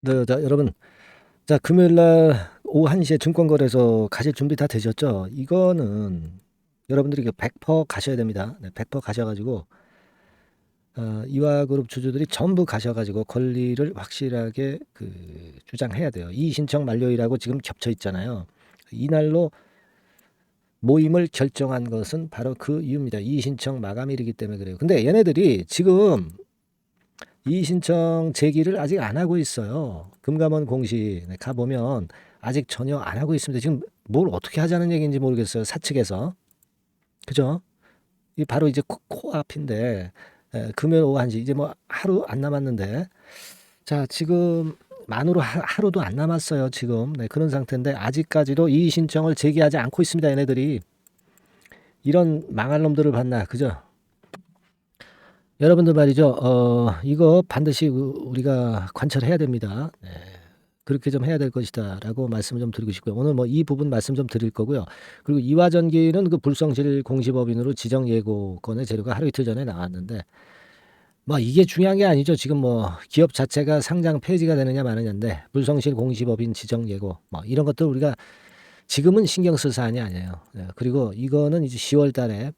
네, 자, 여러분. 자, 금요일 날 오후 1시에 증권거래소 가실 준비 다 되셨죠? 이거는 여러분들이 100% 가셔야 됩니다. 네, 100% 가셔가지고, 이화그룹 주주들이 전부 가셔가지고 권리를 확실하게 주장해야 돼요. 이의 신청 만료일하고 지금 겹쳐 있잖아요. 이날로 모임을 결정한 것은 바로 그 이유입니다. 이의 신청 마감일이기 때문에 그래요. 근데 얘네들이 지금 이의 신청 제기를 아직 안 하고 있어요. 금감원 공시 가보면 아직 전혀 안 하고 있습니다. 지금 뭘 어떻게 하자는 얘기인지 모르겠어요. 사측에서. 그죠? 이 바로 이제 코앞인데 금요일 오후 1시 이제 뭐 하루 안 남았는데 자 지금 만으로 하루도 안 남았어요. 지금 네, 그런 상태인데 아직까지도 이의 신청을 제기하지 않고 있습니다. 얘네들이 이런 망할 놈들을 봤나 그죠? 여러분들 말이죠. 이거 반드시 우리가 관철해야 됩니다. 네. 그렇게 좀 해야 될 것이다라고 말씀을 좀 드리고 싶고요. 오늘 뭐 이 부분 말씀 좀 드릴 거고요. 그리고 이화전기는 그 불성실 공시법인으로 지정 예고건의 재료가 하루 이틀 전에 나왔는데 뭐 이게 중요한 게 아니죠. 지금 뭐 기업 자체가 상장 폐지가 되느냐 마느냐인데 불성실 공시법인 지정 예고 뭐 이런 것들 우리가 지금은 신경 쓸 사안이 아니에요. 네. 그리고 이거는 이제 10월 달에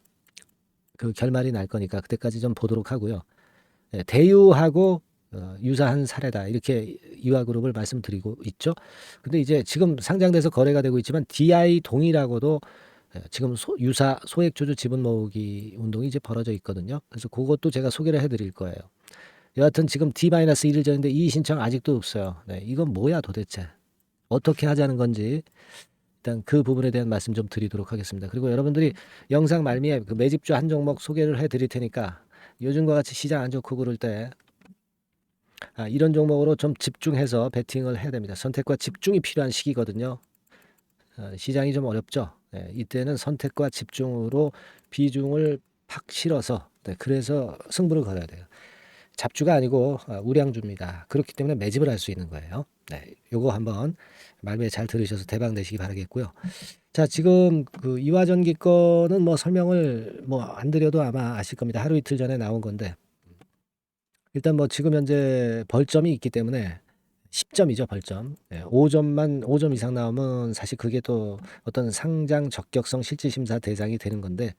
그 결말이 날 거니까 그때까지 좀 보도록 하고요. 예, 대유하고 유사한 사례다 이렇게 이화그룹을 말씀드리고 있죠. 근데 이제 지금 상장돼서 거래가 되고 있지만 DI 동이라고도 지금 유사 소액주주 지분 모으기 운동이 이제 벌어져 있거든요. 그래서 그것도 제가 소개를 해드릴 거예요. 여하튼 지금 D-1일 전인데 이의 신청 아직도 없어요. 네, 이건 뭐야 도대체? 어떻게 하자는 건지 일단 그 부분에 대한 말씀 좀 드리도록 하겠습니다. 그리고 여러분들이 영상 말미에 그 매집주 한 종목 소개를 해드릴 테니까 요즘과 같이 시장 안 좋고 그럴 때 이런 종목으로 좀 집중해서 베팅을 해야 됩니다. 선택과 집중이 필요한 시기거든요. 시장이 좀 어렵죠. 네, 이때는 선택과 집중으로 비중을 팍 실어서 그래서 승부를 걸어야 돼요. 잡주가 아니고 우량주입니다. 그렇기 때문에 매집을 할 수 있는 거예요. 네, 요거 한번 말미에 잘 들으셔서 대박 내시기 바라겠고요. 자, 지금 그 이화전기 거는 뭐 설명을 뭐 안 드려도 아마 아실 겁니다. 하루 이틀 전에 나온 건데 일단 뭐 지금 현재 벌점이 있기 때문에 10점이죠, 벌점. 예, 5점 이상 나오면 사실 그게 또 어떤 상장 적격성 실질심사 대상이 되는 건데,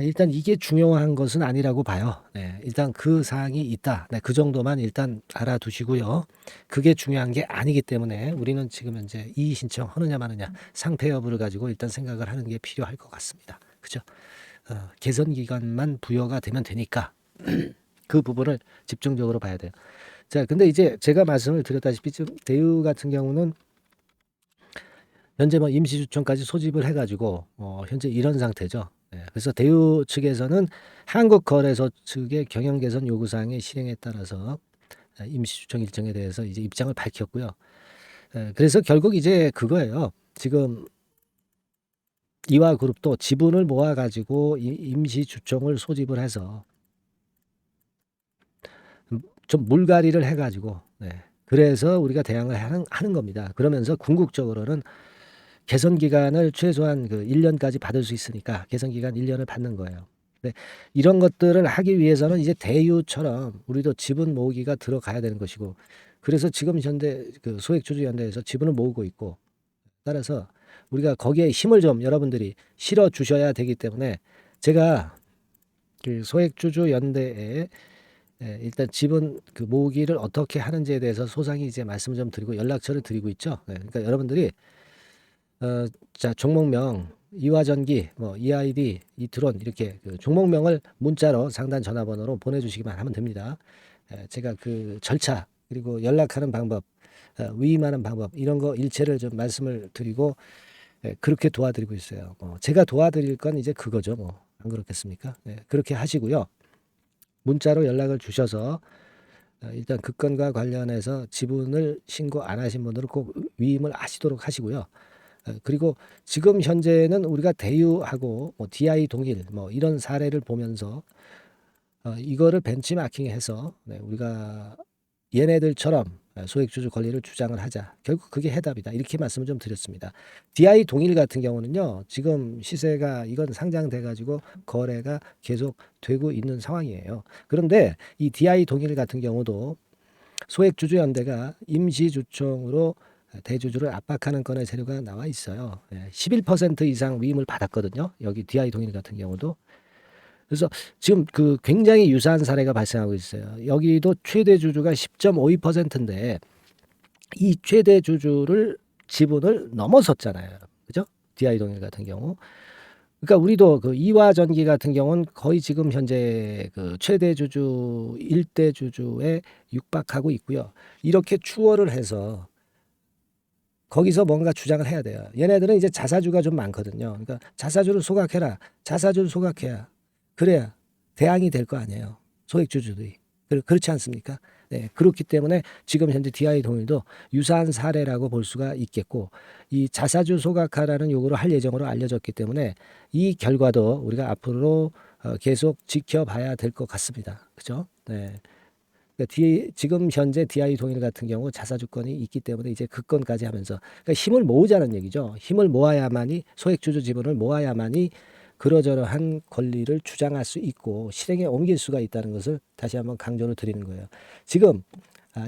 일단 이게 중요한 것은 아니라고 봐요. 네, 일단 그 사항이 있다. 네, 그 정도만 일단 알아두시고요. 그게 중요한 게 아니기 때문에 우리는 지금 현재 이의 신청 하느냐 마느냐 상패 여부를 가지고 일단 생각을 하는 게 필요할 것 같습니다. 그죠? 개선 기간만 부여가 되면 되니까 그 부분을 집중적으로 봐야 돼요. 자, 근데 이제 제가 말씀을 드렸다시피 지금 대우 같은 경우는 현재 뭐 임시주총까지 소집을 해가지고 현재 이런 상태죠. 예, 그래서 대우 측에서는 한국거래소 측의 경영 개선 요구사항의 실행에 따라서 임시주총 일정에 대해서 이제 입장을 밝혔고요. 그래서 결국 이제 그거예요. 지금 이화그룹도 지분을 모아가지고 임시주총을 소집을 해서 좀 물갈이를 해가지고 그래서 우리가 대항을 하는 겁니다. 그러면서 궁극적으로는 개선 기간을 최소한 그 1년까지 받을 수 있으니까 개선 기간 1년을 받는 거예요. 네, 이런 것들을 하기 위해서는 이제 대유처럼 우리도 지분 모으기가 들어가야 되는 것이고 그래서 지금 현재 그 소액주주연대에서 지분을 모으고 있고 따라서 우리가 거기에 힘을 좀 여러분들이 실어 주셔야 되기 때문에 제가 그 소액주주연대에 일단 지분 그 모으기를 어떻게 하는지에 대해서 소상히 이제 말씀을 좀 드리고 연락처를 드리고 있죠. 그러니까 여러분들이 자 종목명 이화전기 뭐 EID 이트론 이렇게 그 종목명을 문자로 상단 전화번호로 보내주시기만 하면 됩니다. 제가 그 절차 그리고 연락하는 방법 위임하는 방법 이런 거 일체를 좀 말씀을 드리고 그렇게 도와드리고 있어요. 제가 도와드릴 건 이제 그거죠. 뭐 안 그렇겠습니까? 그렇게 하시고요. 문자로 연락을 주셔서 일단 그 건과 관련해서 지분을 신고 안 하신 분들은 꼭 위임을 하시도록 하시고요. 그리고 지금 현재는 우리가 대유하고 뭐 DI 동일 뭐 이런 사례를 보면서 이거를 벤치마킹해서 우리가 얘네들처럼 소액주주 권리를 주장을 하자. 결국 그게 해답이다. 이렇게 말씀을 좀 드렸습니다. DI 동일 같은 경우는요. 지금 시세가 이건 상장돼 가지고 거래가 계속 되고 있는 상황이에요. 그런데 이 DI 동일 같은 경우도 소액주주연대가 임시주총으로 대주주를 압박하는 건의 재료가 나와 있어요. 11% 이상 위임을 받았거든요. 여기 DI 동일 같은 경우도. 그래서 지금 그 굉장히 유사한 사례가 발생하고 있어요. 여기도 최대 주주가 10.52%인데 이 최대 주주를 지분을 넘어섰잖아요. 그죠? DI 동일 같은 경우. 그러니까 우리도 그 이화전기 같은 경우는 거의 지금 현재 그 최대 주주, 일대 주주에 육박하고 있고요. 이렇게 추월을 해서 거기서 뭔가 주장을 해야 돼요. 얘네들은 이제 자사주가 좀 많거든요. 그러니까 자사주를 소각해라. 자사주를 소각해야. 그래야 대항이 될 거 아니에요. 소액주주들이. 그렇지 않습니까? 네, 그렇기 때문에 지금 현재 DI 동일도 유사한 사례라고 볼 수가 있겠고 이 자사주 소각화라는 요구를 할 예정으로 알려졌기 때문에 이 결과도 우리가 앞으로 계속 지켜봐야 될 것 같습니다. 그죠? 네. 그러니까 지금 현재 DI 동일 같은 경우 자사주권이 있기 때문에 이제 그 건까지 하면서 그러니까 힘을 모으자는 얘기죠. 힘을 모아야만이 소액주주 지분을 모아야만이 그러저러한 권리를 주장할 수 있고 실행에 옮길 수가 있다는 것을 다시 한번 강조를 드리는 거예요. 지금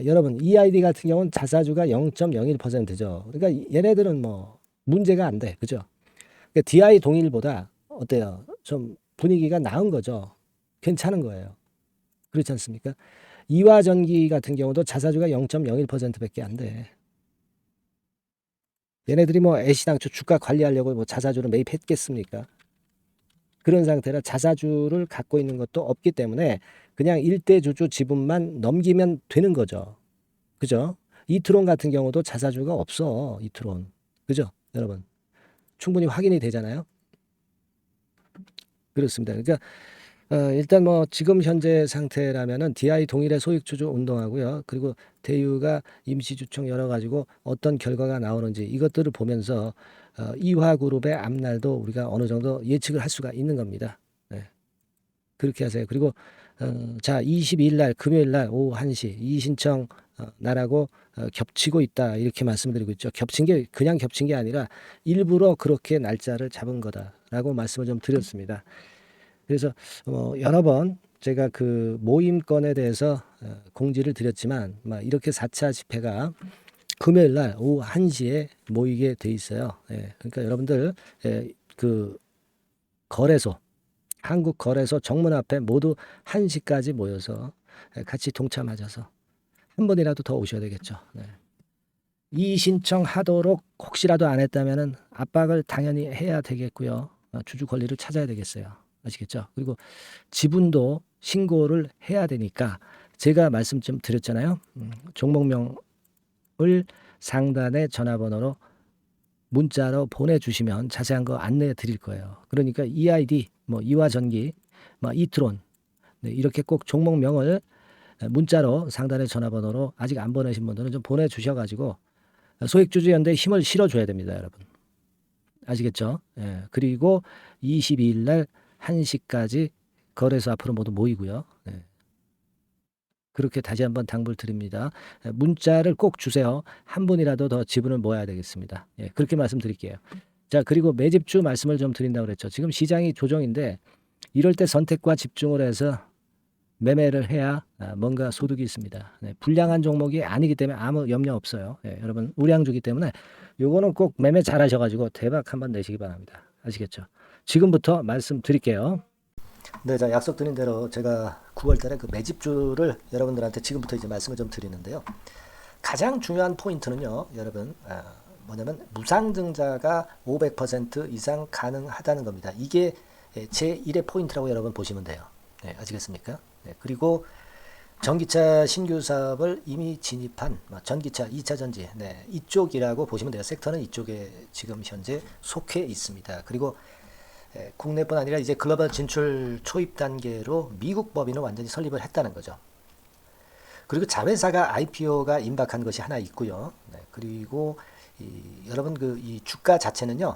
여러분 EID 같은 경우는 자사주가 0.01%죠. 그러니까 얘네들은 뭐 문제가 안 돼. 그죠? 그러니까 DI 동일보다 어때요? 좀 분위기가 나은 거죠. 괜찮은 거예요. 그렇지 않습니까? 이화전기 같은 경우도 자사주가 0.01%밖에 안 돼. 얘네들이 뭐 애시당초 주가 관리하려고 뭐 자사주를 매입했겠습니까? 그런 상태라 자사주를 갖고 있는 것도 없기 때문에 그냥 일대 주주 지분만 넘기면 되는 거죠. 그죠? 이트론 같은 경우도 자사주가 없어. 이트론. 그죠? 여러분. 충분히 확인이 되잖아요. 그렇습니다. 그러니까 일단 뭐 지금 현재 상태라면은 DI 동일의 소액주주 운동하고요. 그리고 대유가 임시주총 열어가지고 어떤 결과가 나오는지 이것들을 보면서 이화그룹의 앞날도 우리가 어느 정도 예측을 할 수가 있는 겁니다. 네. 그렇게 하세요. 그리고 자 22일 날 금요일 날 오후 1시 이의신청 날하고 겹치고 있다 이렇게 말씀드리고 있죠. 겹친 게 그냥 겹친 게 아니라 일부러 그렇게 날짜를 잡은 거다라고 말씀을 좀 드렸습니다. 그래서 여러 번 제가 그 모임권에 대해서 공지를 드렸지만 이렇게 4차 집회가 금요일 날 오후 1시에 모이게 돼 있어요. 그러니까 여러분들 그 거래소 한국 거래소 정문 앞에 모두 1시까지 모여서 같이 동참하셔서 한 번이라도 더 오셔야 되겠죠. 이의 신청하도록 혹시라도 안 했다면은 압박을 당연히 해야 되겠고요. 주주 권리를 찾아야 되겠어요. 아시겠죠? 그리고 지분도 신고를 해야 되니까 제가 말씀 좀 드렸잖아요. 종목명을 상단의 전화번호로 문자로 보내주시면 자세한 거 안내해 드릴 거예요. 그러니까 EID, 뭐 이화전기, 뭐 이트론 이렇게 꼭 종목명을 문자로 상단의 전화번호로 아직 안 보내신 분들은 좀 보내주셔가지고 소액주주연대에 힘을 실어줘야 됩니다, 여러분. 아시겠죠? 그리고 22일 날 1시까지 거래소 앞으로 모두 모이고요. 그렇게 다시 한번 당부를 드립니다. 문자를 꼭 주세요. 한 분이라도 더 지분을 모아야 되겠습니다. 그렇게 말씀드릴게요. 자, 그리고 매집주 말씀을 좀 드린다고 그랬죠. 지금 시장이 조정인데 이럴 때 선택과 집중을 해서 매매를 해야 뭔가 소득이 있습니다. 불량한 종목이 아니기 때문에 아무 염려 없어요. 여러분 우량주기 때문에 요거는 꼭 매매 잘 하셔가지고 대박 한번 내시기 바랍니다. 아시겠죠? 지금부터 말씀드릴게요. 네, 자 약속드린 대로 제가 9월달에 그 매집주를 여러분들한테 지금부터 이제 말씀을 좀 드리는데요. 가장 중요한 포인트는요, 여러분 뭐냐면 무상증자가 500% 이상 가능하다는 겁니다. 이게 제 1의 포인트라고 여러분 보시면 돼요. 아시겠습니까? 그리고 전기차 신규 사업을 이미 진입한 전기차 2차 전지 이쪽이라고 보시면 돼요. 섹터는 이쪽에 지금 현재 속해 있습니다. 그리고 국내뿐 아니라 이제 글로벌 진출 초입 단계로 미국 법인을 완전히 설립을 했다는 거죠. 그리고 자회사가 IPO가 임박한 것이 하나 있고요. 그리고 여러분 이 주가 자체는요.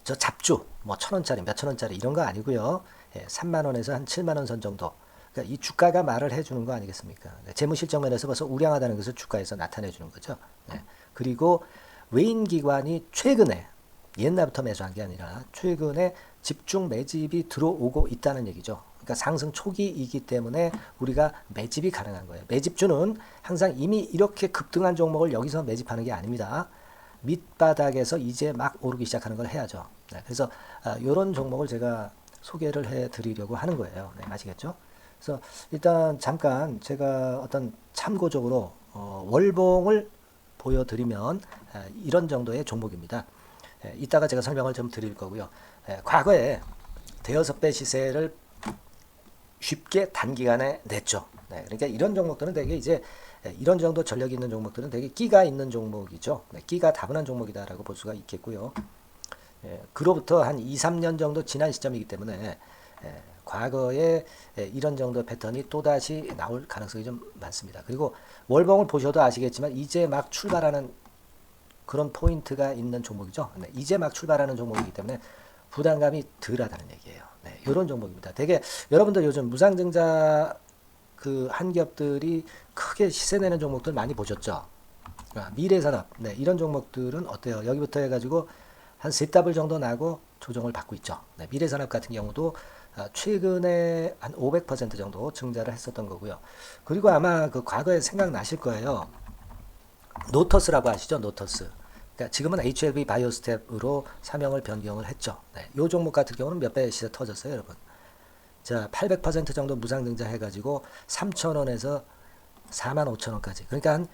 저 잡주 뭐 1,000원짜리 몇천 원짜리 이런 거 아니고요. 3만 원에서 한 7만 원 선 정도. 그러니까 이 주가가 말을 해주는 거 아니겠습니까? 재무실적 면에서 벌써 우량하다는 것을 주가에서 나타내 주는 거죠. 그리고 외인 기관이 최근에 옛날부터 매수한 게 아니라 최근에 집중 매집이 들어오고 있다는 얘기죠. 그러니까 상승 초기이기 때문에 우리가 매집이 가능한 거예요. 매집주는 항상 이미 이렇게 급등한 종목을 여기서 매집하는 게 아닙니다. 밑바닥에서 이제 막 오르기 시작하는 걸 해야죠. 네, 그래서 이런 종목을 제가 소개를 해드리려고 하는 거예요. 네, 아시겠죠? 그래서 일단 잠깐 제가 어떤 참고적으로 월봉을 보여드리면 이런 정도의 종목입니다. 이따가 제가 설명을 좀 드릴 거고요. 과거에 대여섯 배 시세를 쉽게 단기간에 냈죠. 네, 그러니까 이런 종목들은 되게 이제 이런 정도 전력이 있는 종목들은 되게 끼가 있는 종목이죠. 네, 끼가 다분한 종목이다라고 볼 수가 있겠고요. 그로부터 한 2, 3년 정도 지난 시점이기 때문에 과거에 이런 정도 패턴이 또다시 나올 가능성이 좀 많습니다. 그리고 월봉을 보셔도 아시겠지만 이제 막 출발하는 그런 포인트가 있는 종목이죠. 네, 이제 막 출발하는 종목이기 때문에 부담감이 덜하다는 얘기예요. 네, 이런 종목입니다. 되게 여러분들 요즘 무상증자 그 한기업들이 크게 시세 내는 종목들 많이 보셨죠? 미래산업, 네, 이런 종목들은 어때요? 여기부터 해가지고 한 세 더블 정도 나고 조정을 받고 있죠. 네, 미래산업 같은 경우도 최근에 한 500% 정도 증자를 했었던 거고요. 그리고 아마 그 과거에 생각나실 거예요. 노터스라고 아시죠? 노터스. 그러니까 지금은 HLB 바이오스텝으로 사명을 변경을 했죠. 네, 이 종목 같은 경우는 몇 배 시세 터졌어요, 여러분. 자, 800% 정도 무상증자 해가지고 3,000원에서 45,000원까지. 그러니까 한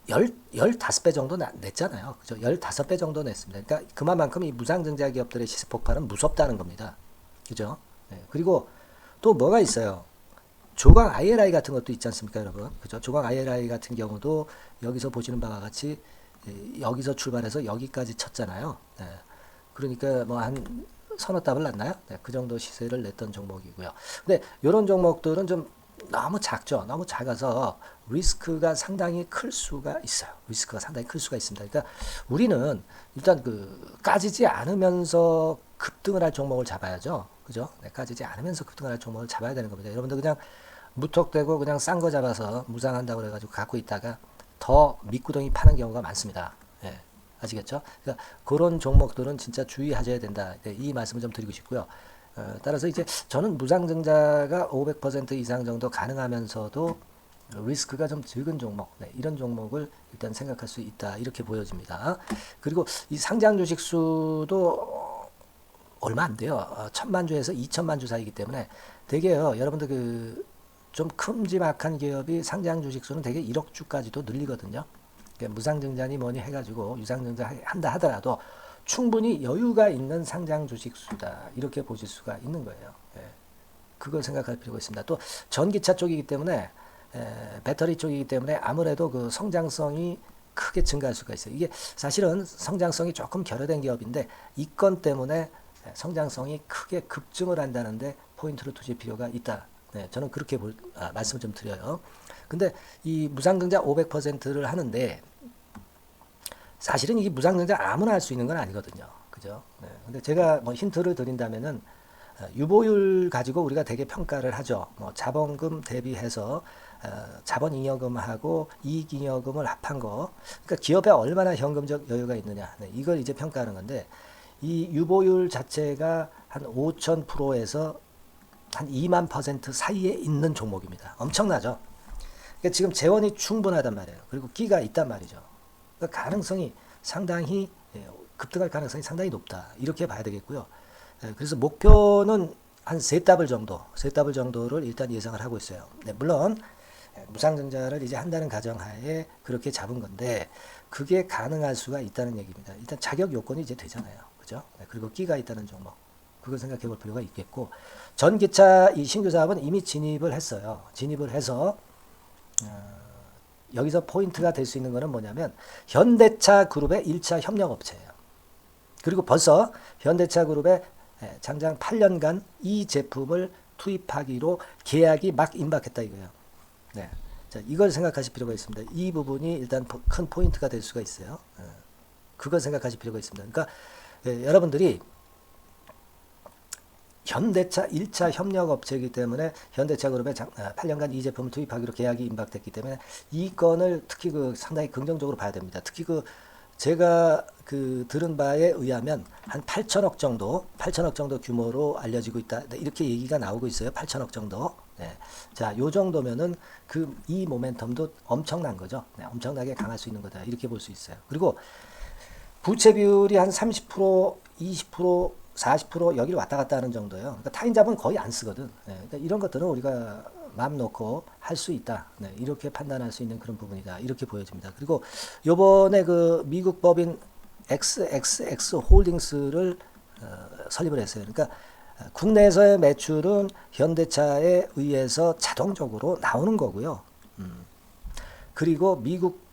15배 정도 냈잖아요. 그죠? 15배 정도 냈습니다. 그러니까 그만큼 이 무상증자 기업들의 시세 폭발은 무섭다는 겁니다. 그죠? 네. 그리고 또 뭐가 있어요? 조강 ILI 같은 것도 있지 않습니까, 여러분? 그죠? 조강 ILI 같은 경우도 여기서 보시는 바와 같이 여기서 출발해서 여기까지 쳤잖아요. 네. 그러니까 뭐 한 서너 답을 났나요? 네, 그 정도 시세를 냈던 종목이고요. 근데 이런 종목들은 좀 너무 작죠. 너무 작아서 리스크가 상당히 클 수가 있어요. 리스크가 상당히 클 수가 있습니다. 그러니까 우리는 일단 그 까지지 않으면서 급등을 할 종목을 잡아야죠. 그죠? 네, 까지지 않으면서 급등을 할 종목을 잡아야 되는 겁니다. 여러분들 그냥 무턱대고 그냥 싼 거 잡아서 무상한다고 그래가지고 갖고 있다가 더 밑구덩이 파는 경우가 많습니다. 예, 아시겠죠? 그러니까 그런 종목들은 진짜 주의하셔야 된다. 네, 이 말씀을 좀 드리고 싶고요. 따라서 이제 저는 무상증자가 500% 이상 정도 가능하면서도 리스크가 좀 적은 종목, 네, 이런 종목을 일단 생각할 수 있다. 이렇게 보여집니다. 그리고 이 상장 주식 수도 얼마 안 돼요. 1,000만 주에서 2천만 주 사이기 때문에 되게요. 여러분들 그 좀 큼지막한 기업이 상장 주식 수는 되게 1억 주까지도 늘리거든요. 그러니까 무상증자니 뭐니 해가지고 유상증자 한다 하더라도 충분히 여유가 있는 상장 주식 수다. 이렇게 보실 수가 있는 거예요. 예. 그걸 생각할 필요가 있습니다. 또 전기차 쪽이기 때문에 배터리 쪽이기 때문에 아무래도 그 성장성이 크게 증가할 수가 있어요. 이게 사실은 성장성이 조금 결여된 기업인데 이 건 때문에 성장성이 크게 급증을 한다는데 포인트를 두실 필요가 있다. 네, 저는 그렇게 말씀을 좀 드려요. 근데 이 무상증자 500%를 하는데 사실은 이 무상증자 아무나 할 수 있는 건 아니거든요. 그죠? 네, 근데 제가 뭐 힌트를 드린다면은 유보율 가지고 우리가 되게 평가를 하죠. 뭐 자본금 대비해서 자본잉여금하고 이익잉여금을 합한 거. 그러니까 기업에 얼마나 현금적 여유가 있느냐. 네, 이걸 이제 평가하는 건데 이 유보율 자체가 한 5,000%에서 한 2만 % 사이에 있는 종목입니다. 엄청나죠? 그러니까 지금 재원이 충분하단 말이에요. 그리고 끼가 있단 말이죠. 그러니까 가능성이 상당히 급등할 가능성이 상당히 높다. 이렇게 봐야 되겠고요. 그래서 목표는 한 세 더블 정도를 일단 예상을 하고 있어요. 네, 물론 무상증자를 이제 한다는 가정하에 그렇게 잡은 건데 그게 가능할 수가 있다는 얘기입니다. 일단 자격 요건이 이제 되잖아요. 그죠? 네, 그리고 끼가 있다는 종목. 그걸 생각해 볼 필요가 있겠고 전기차 이 신규 사업은 이미 진입을 했어요. 진입을 해서 여기서 포인트가 될 수 있는 거는 뭐냐면 현대차 그룹의 1차 협력업체예요. 그리고 벌써 현대차 그룹의 장장 8년간 이 제품을 투입하기로 계약이 막 임박했다 이거예요. 네. 자, 이걸 생각하실 필요가 있습니다. 이 부분이 일단 큰 포인트가 될 수가 있어요. 그걸 생각하실 필요가 있습니다. 그러니까 여러분들이 현대차 1차 협력업체이기 때문에 현대차 그룹에 8년간 이 제품을 투입하기로 계약이 임박됐기 때문에 이 건을 특히 그 상당히 긍정적으로 봐야 됩니다. 특히 그 제가 들은 바에 의하면 한 8천억 정도 규모로 알려지고 있다. 네, 이렇게 얘기가 나오고 있어요. 8천억 정도. 네. 자, 요 정도면은 이 모멘텀도 엄청난 거죠. 네, 엄청나게 강할 수 있는 거다. 이렇게 볼 수 있어요. 그리고 부채 비율이 한 30%, 20%, 40% 여기를 왔다 갔다 하는 정도예요. 그러니까 타인자본 거의 안 쓰거든. 네, 그러니까 이런 것들은 우리가 마음 놓고 할 수 있다. 네, 이렇게 판단할 수 있는 그런 부분이다. 이렇게 보여집니다. 그리고 요번에 미국 법인 XXX 홀딩스를 설립을 했어요. 그러니까 국내에서의 매출은 현대차에 의해서 자동적으로 나오는 거고요. 그리고 미국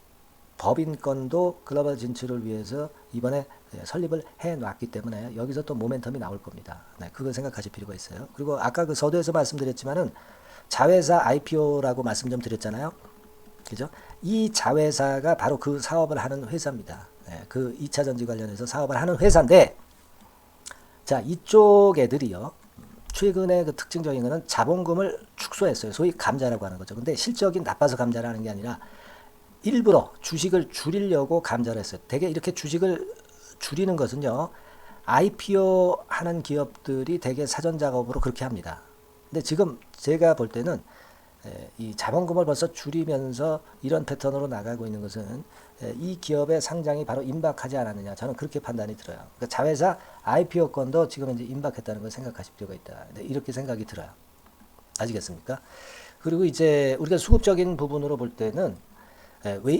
법인권도 글로벌 진출을 위해서 이번에 설립을 해놨기 때문에 여기서 또 모멘텀이 나올 겁니다. 네, 그걸 생각하실 필요가 있어요. 그리고 아까 서두에서 말씀드렸지만은 자회사 IPO라고 말씀 좀 드렸잖아요. 그죠? 이 자회사가 바로 그 사업을 하는 회사입니다. 네, 그 2차 전지 관련해서 사업을 하는 회사인데, 자, 이쪽 애들이요. 최근에 특징적인 거는 자본금을 축소했어요. 소위 감자라고 하는 거죠. 근데 실적이 나빠서 감자라는 게 아니라 일부러 주식을 줄이려고 감자를 했어요. 대개 이렇게 주식을 줄이는 것은요, IPO 하는 기업들이 대개 사전 작업으로 그렇게 합니다. 근데 지금 제가 볼 때는 이 자본금을 벌써 줄이면서 이런 패턴으로 나가고 있는 것은 이 기업의 상장이 바로 임박하지 않았느냐, 저는 그렇게 판단이 들어요. 그러니까 자회사 IPO권도 지금 이제 임박했다는 걸 생각하실 필요가 있다. 이렇게 생각이 들어요. 아시겠습니까? 그리고 이제 우리가 수급적인 부분으로 볼 때는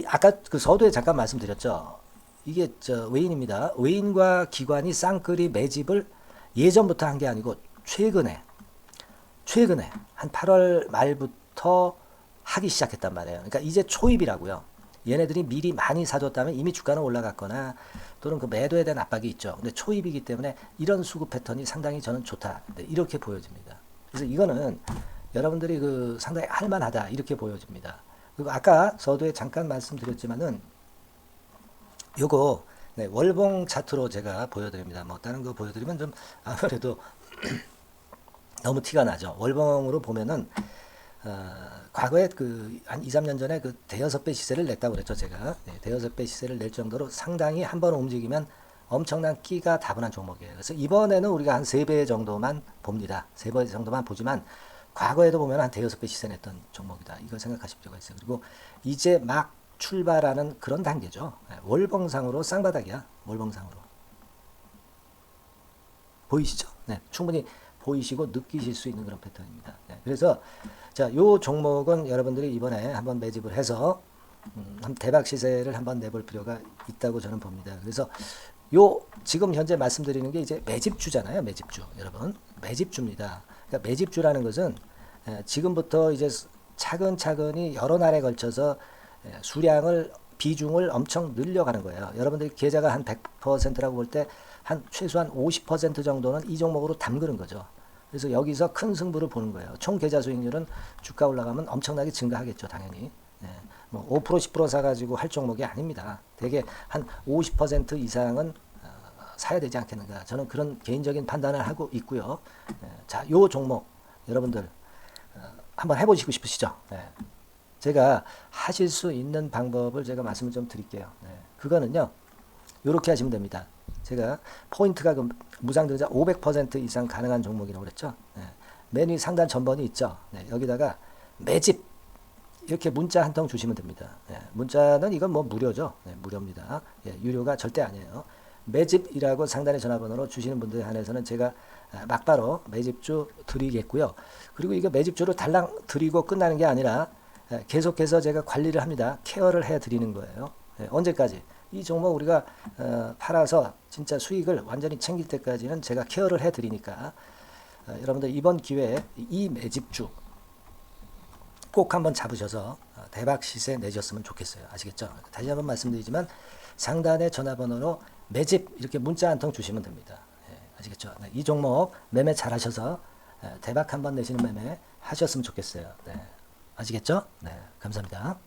아까 서두에 잠깐 말씀드렸죠. 이게 외인입니다. 외인과 기관이 쌍끌이 매집을 예전부터 한 게 아니고 최근에 한 8월 말부터 하기 시작했단 말이에요. 그러니까 이제 초입이라고요. 얘네들이 미리 많이 사줬다면 이미 주가는 올라갔거나 또는 매도에 대한 압박이 있죠. 근데 초입이기 때문에 이런 수급 패턴이 상당히 저는 좋다. 이렇게 보여집니다. 그래서 이거는 여러분들이 상당히 할만하다. 이렇게 보여집니다. 그리고 아까 서두에 잠깐 말씀드렸지만은 요거 월봉 차트로 제가 보여드립니다. 뭐 다른 거 보여드리면 좀 아무래도 너무 티가 나죠. 월봉으로 보면은 과거에 한 2, 3년 전에 대여섯 배 시세를 냈다고 그랬죠. 제가 대여섯 배 시세를 낼 정도로 상당히 한번 움직이면 엄청난 끼가 다분한 종목이에요. 그래서 이번에는 우리가 한 3배 정도만 봅니다. 3배 정도만 보지만 과거에도 보면 한 대여섯 배 시세 냈던 종목이다. 이걸 생각하실 필요가 있어요. 그리고 이제 막 출발하는 그런 단계죠. 월봉상으로 쌍바닥이야. 월봉상으로. 보이시죠? 네, 충분히 보이시고 느끼실 수 있는 그런 패턴입니다. 네, 그래서 자, 요 종목은 여러분들이 이번에 한번 매집을 해서 대박 시세를 한번 내볼 필요가 있다고 저는 봅니다. 그래서 지금 현재 말씀드리는 게 이제 매집주잖아요. 매집주. 여러분. 매집주입니다. 그러니까 매집주라는 것은 지금부터 이제 차근차근히 여러 날에 걸쳐서 비중을 엄청 늘려가는 거예요. 여러분들이 계좌가 한 100%라고 볼 때 한 최소한 50% 정도는 이 종목으로 담그는 거죠. 그래서 여기서 큰 승부를 보는 거예요. 총 계좌 수익률은 주가 올라가면 엄청나게 증가하겠죠, 당연히. 뭐 5% 10% 사가지고 할 종목이 아닙니다. 되게 한 50% 이상은 사야 되지 않겠는가. 저는 그런 개인적인 판단을 하고 있고요. 자, 요 종목 여러분들 한번 해보시고 싶으시죠? 제가 하실 수 있는 방법을 제가 말씀을 좀 드릴게요. 그거는요, 이렇게 하시면 됩니다. 제가 포인트가 무상등자 500% 이상 가능한 종목이라고 그랬죠. 메뉴 상단 전번이 있죠. 여기다가 매집 이렇게 문자 한 통 주시면 됩니다. 문자는 이건 뭐 무료죠. 무료입니다. 유료가 절대 아니에요. 매집이라고 상단의 전화번호로 주시는 분들에 한해서는 제가 막바로 매집주 드리겠고요. 그리고 이거 매집주를 달랑 드리고 끝나는 게 아니라 계속해서 제가 관리를 합니다. 케어를 해 드리는 거예요. 언제까지? 이 종목 우리가 팔아서 진짜 수익을 완전히 챙길 때까지는 제가 케어를 해 드리니까 여러분들 이번 기회에 이 매집주 꼭 한번 잡으셔서 대박 시세 내셨으면 좋겠어요. 아시겠죠? 다시 한번 말씀드리지만 상단의 전화번호로 매집 이렇게 문자 한 통 주시면 됩니다. 아시겠죠? 이 종목 매매 잘 하셔서 대박 한번 내시는 매매 하셨으면 좋겠어요. 아시겠죠? 감사합니다.